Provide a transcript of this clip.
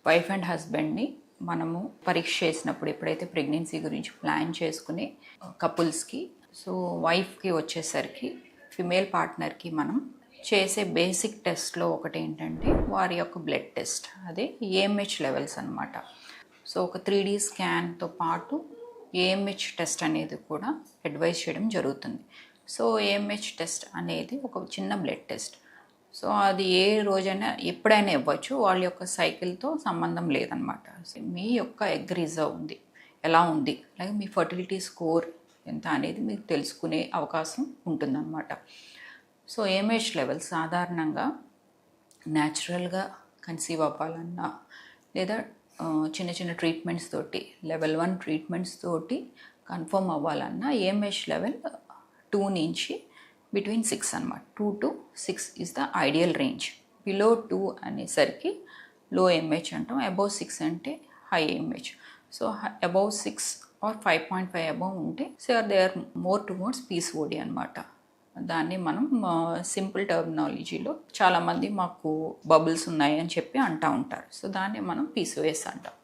Wife and హస్బెండ్ని మనము పరీక్ష చేసినప్పుడు ఎప్పుడైతే ప్రెగ్నెన్సీ గురించి ప్లాన్ చేసుకునే కపుల్స్కి, సో వైఫ్కి వచ్చేసరికి ఫిమేల్ పార్ట్నర్కి మనం చేసే బేసిక్ టెస్ట్లో ఒకటి ఏంటంటే వారి యొక్క బ్లడ్ టెస్ట్, అదే ఏఎంహెచ్ లెవెల్స్ అనమాట. సో ఒక 3D స్కాన్తో పాటు ఏఎంహెచ్ టెస్ట్ అనేది కూడా అడ్వైజ్ చేయడం జరుగుతుంది. సో ఏఎంహెచ్ టెస్ట్ అనేది ఒక చిన్న బ్లడ్ టెస్ట్. సో అది ఏ రోజైనా ఎప్పుడైనా ఇవ్వచ్చు, వాళ్ళ యొక్క సైకిల్తో సంబంధం లేదనమాట. మీ యొక్క ఎగ్ రిజర్వ్ ఉంది ఎలా ఉంది, అలాగే మీ ఫర్టిలిటీ స్కోర్ ఎంత అనేది మీకు తెలుసుకునే అవకాశం ఉంటుందన్నమాట. సో ఏఎంహెచ్ లెవెల్స్ సాధారణంగా న్యాచురల్గా కన్సీవ్ అవ్వాలన్నా లేదా చిన్న చిన్న ట్రీట్మెంట్స్ తోటి లెవెల్ 1 ట్రీట్మెంట్స్ తోటి కన్ఫర్మ్ అవ్వాలన్నా ఏఎంహెచ్ లెవెల్ 2 నుంచి బిట్వీన్ 6 అనమాట. 2 to 6 is the ideal range. Below 2 అనేసరికి లో ఏఎంహెచ్ అంటాం, అబౌవ్ 6 అంటే high AMH. So above 6 or 5.5 above ఉంటే so they are more towards PCOD అనమాట. దాన్ని మనం సింపుల్ టర్మినాలజీలో చాలామంది మాకు బబుల్స్ ఉన్నాయి అని చెప్పి అంటూ ఉంటారు. సో దాన్ని మనం పీసీఓఎస్ అంటాం.